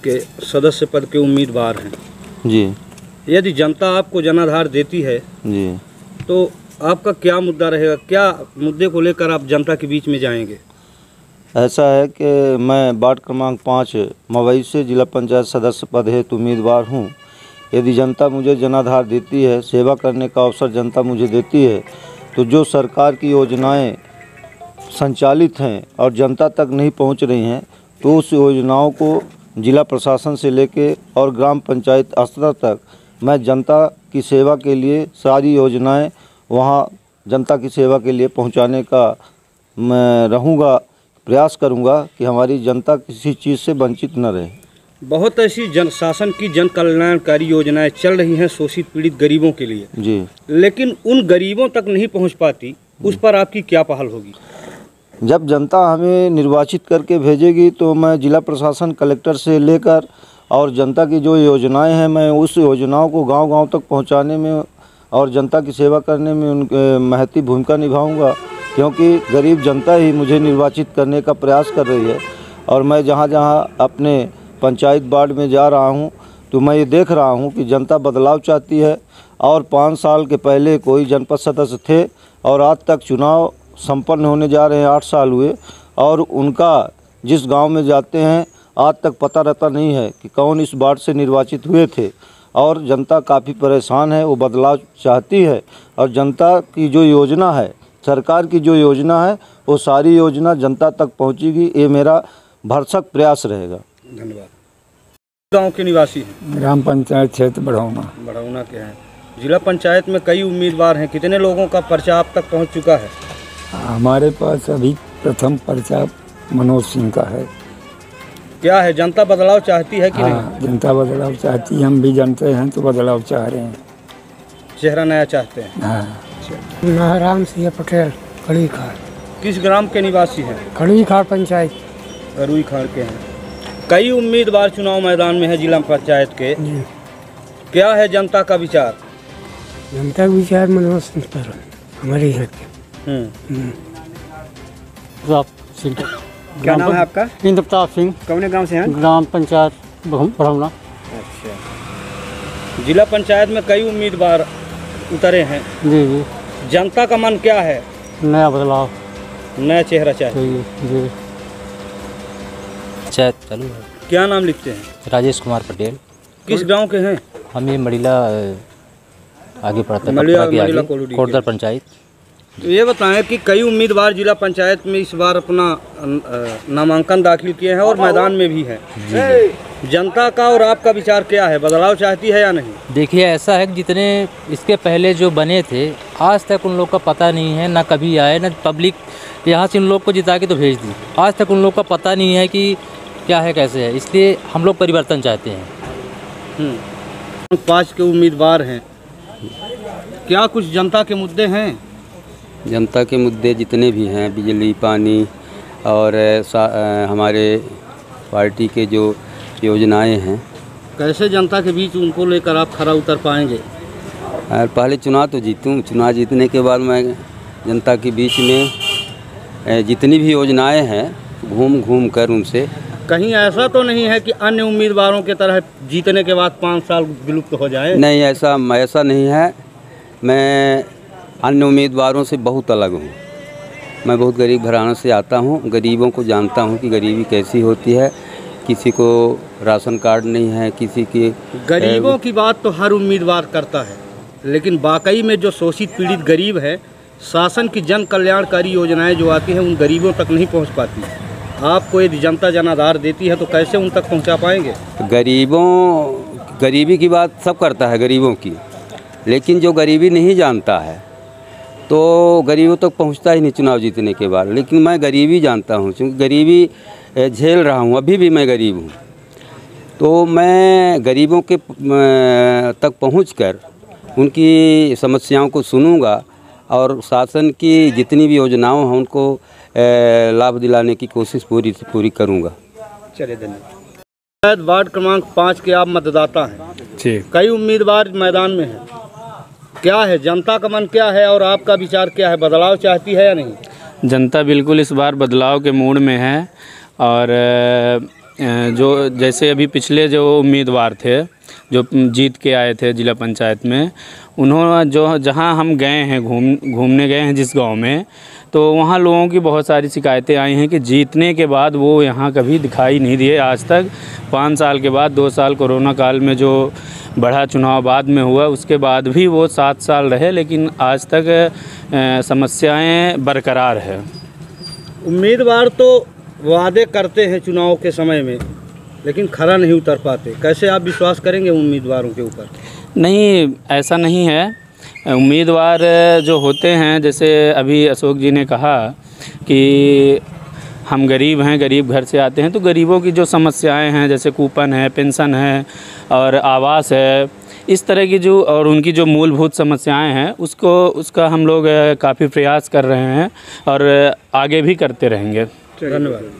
के सदस्य पद के उम्मीदवार हैं जी। यदि जनता आपको जनाधार देती है जी तो आपका क्या मुद्दा रहेगा, क्या मुद्दे को लेकर आप जनता के बीच में जाएंगे? ऐसा है कि मैं वार्ड क्रमांक 5 मवई से जिला पंचायत सदस्य पद हेतु उम्मीदवार हूँ। यदि जनता मुझे जनाधार देती है, सेवा करने का अवसर जनता मुझे देती है, तो जो सरकार की योजनाएं संचालित हैं और जनता तक नहीं पहुंच रही हैं, तो उस योजनाओं को जिला प्रशासन से लेके और ग्राम पंचायत स्तर तक मैं जनता की सेवा के लिए सारी योजनाएं वहां जनता की सेवा के लिए पहुंचाने का मैं रहूँगा, प्रयास करूँगा कि हमारी जनता किसी चीज़ से वंचित न रहे। बहुत ऐसी शासन की जन कल्याणकारी योजनाएं चल रही हैं शोषित पीड़ित गरीबों के लिए जी, लेकिन उन गरीबों तक नहीं पहुंच पाती, उस पर आपकी क्या पहल होगी? जब जनता हमें निर्वाचित करके भेजेगी तो मैं जिला प्रशासन कलेक्टर से लेकर और जनता की जो योजनाएं हैं मैं उस योजनाओं को गांव-गांव तक पहुंचाने में और जनता की सेवा करने में उनके महती भूमिका निभाऊंगा, क्योंकि गरीब जनता ही मुझे निर्वाचित करने का प्रयास कर रही है। और मैं जहां-जहां अपने पंचायत वार्ड में जा रहा हूं तो मैं ये देख रहा हूं कि जनता बदलाव चाहती है। और 5 साल के पहले कोई जनपद सदस्य थे और आज तक चुनाव संपन्न होने जा रहे हैं, 8 साल हुए, और उनका जिस गांव में जाते हैं आज तक पता रहता नहीं है कि कौन इस वार्ड से निर्वाचित हुए थे। और जनता काफ़ी परेशान है, वो बदलाव चाहती है। और जनता की जो योजना है, सरकार की जो योजना है, वो सारी योजना जनता तक पहुंचेगी, ये मेरा भरसक प्रयास रहेगा। धन्यवाद। गांव के निवासी हैं, ग्राम पंचायत क्षेत्र बढ़ौना के हैं। जिला पंचायत में कई उम्मीदवार हैं, कितने लोगों का पर्चा आप तक पहुंच चुका है? हमारे पास अभी प्रथम पर्चा मनोज सिंह का है। क्या है, जनता बदलाव चाहती है कि नहीं? जनता बदलाव चाहती है, हम भी जानते हैं तो बदलाव चाह रहे हैं, चेहरा नया चाहते हैं। हाँ। नारायण सिंह पटेल, खड़ी खाड़। किस ग्राम के निवासी हैं? खड़ी खाड़ पंचायत, रुई खाड़ के हैं। कई उम्मीदवार चुनाव मैदान में है जिला पंचायत के, क्या है जनता का विचार? जनता का विचार मनोज सिंह पर हमारे यहाँ के। क्या नाम है आपका? इंद्रप्रताप सिंह। कौन गांव से हैं? ग्राम पंचायत बढ़ौना। अच्छा। जिला पंचायत में कई उम्मीदवार उतरे हैं। जी जी। जनता का मन क्या है? नया बदलाव, नया चेहरा चाहिए। जी। पंचायत चालू है। क्या नाम लिखते हैं? राजेश कुमार पटेल। किस गांव के हैं? हम ये मड़ीला आगे पड़ता है, कोटदर पंचायत। तो ये बताएं कि कई उम्मीदवार जिला पंचायत में इस बार अपना नामांकन दाखिल किए हैं और मैदान में भी हैं। जनता का और आपका विचार क्या है, बदलाव चाहती है या नहीं? देखिए, ऐसा है कि जितने इसके पहले जो बने थे आज तक उन लोग का पता नहीं है, ना कभी आए, ना पब्लिक यहाँ से उन लोग को जिता के तो भेज दी। आज तक उन लोग का पता नहीं है कि क्या है कैसे है, इसलिए हम लोग परिवर्तन चाहते हैं। 5 के उम्मीदवार हैं, क्या कुछ जनता के मुद्दे हैं? जनता के मुद्दे जितने भी हैं, बिजली, पानी और हमारे पार्टी के जो योजनाएं हैं, कैसे जनता के बीच उनको लेकर आप खरा उतर पाएंगे? पहले चुनाव तो जीतूँ, चुनाव जीतने के बाद मैं जनता के बीच में जितनी भी योजनाएं हैं घूम घूम कर उनसे। कहीं ऐसा तो नहीं है कि अन्य उम्मीदवारों के तरह जीतने के बाद 5 साल विलुप्त हो जाए? नहीं, ऐसा नहीं है। मैं अन्य उम्मीदवारों से बहुत अलग हूँ। मैं बहुत गरीब घराने से आता हूँ, गरीबों को जानता हूँ कि गरीबी कैसी होती है। किसी को राशन कार्ड नहीं है, किसी की गरीबों की बात तो हर उम्मीदवार करता है, लेकिन वाकई में जो शोषित पीड़ित गरीब है, शासन की जन कल्याणकारी योजनाएं जो आती हैं उन गरीबों तक नहीं पहुंच पाती। आपको यदि जनता जनाधार देती है तो कैसे उन तक पहुंचा पाएंगे? गरीबी की बात सब करता है गरीबों की, लेकिन जो गरीबी नहीं जानता है तो गरीबों तक पहुंचता ही नहीं चुनाव जीतने के बाद। लेकिन मैं गरीबी जानता हूं, क्योंकि गरीबी झेल रहा हूं, अभी भी मैं गरीब हूं। तो मैं गरीबों के तक पहुंचकर उनकी समस्याओं को सुनूंगा और शासन की जितनी भी योजनाओं हैं उनको लाभ दिलाने की कोशिश पूरी करूंगा। चलिए, धन्यवाद। वार्ड क्रमांक 5 के आप मतदाता हैं, ठीक। कई उम्मीदवार मैदान में हैं, क्या है जनता का मन क्या है और आपका विचार क्या है, बदलाव चाहती है या नहीं? जनता बिल्कुल इस बार बदलाव के मूड में है और जो जैसे अभी पिछले जो उम्मीदवार थे जो जीत के आए थे जिला पंचायत में, उन्होंने जो जहां हम गए हैं घूमने गए हैं जिस गांव में, तो वहाँ लोगों की बहुत सारी शिकायतें आई हैं कि जीतने के बाद वो यहाँ कभी दिखाई नहीं दिए आज तक। 5 साल के बाद 2 साल कोरोना काल में जो बड़ा चुनाव बाद में हुआ, उसके बाद भी वो 7 साल रहे, लेकिन आज तक समस्याएं बरकरार है। उम्मीदवार तो वादे करते हैं चुनाव के समय में, लेकिन खरा नहीं उतर पाते। कैसे आप विश्वास करेंगे उम्मीदवारों के ऊपर? नहीं, ऐसा नहीं है। उम्मीदवार जो होते हैं, जैसे अभी अशोक जी ने कहा कि हम गरीब हैं, गरीब घर से आते हैं, तो गरीबों की जो समस्याएं हैं जैसे कूपन है, पेंशन है और आवास है, इस तरह की जो और उनकी जो मूलभूत समस्याएं हैं उसका हम लोग काफ़ी प्रयास कर रहे हैं और आगे भी करते रहेंगे। धन्यवाद।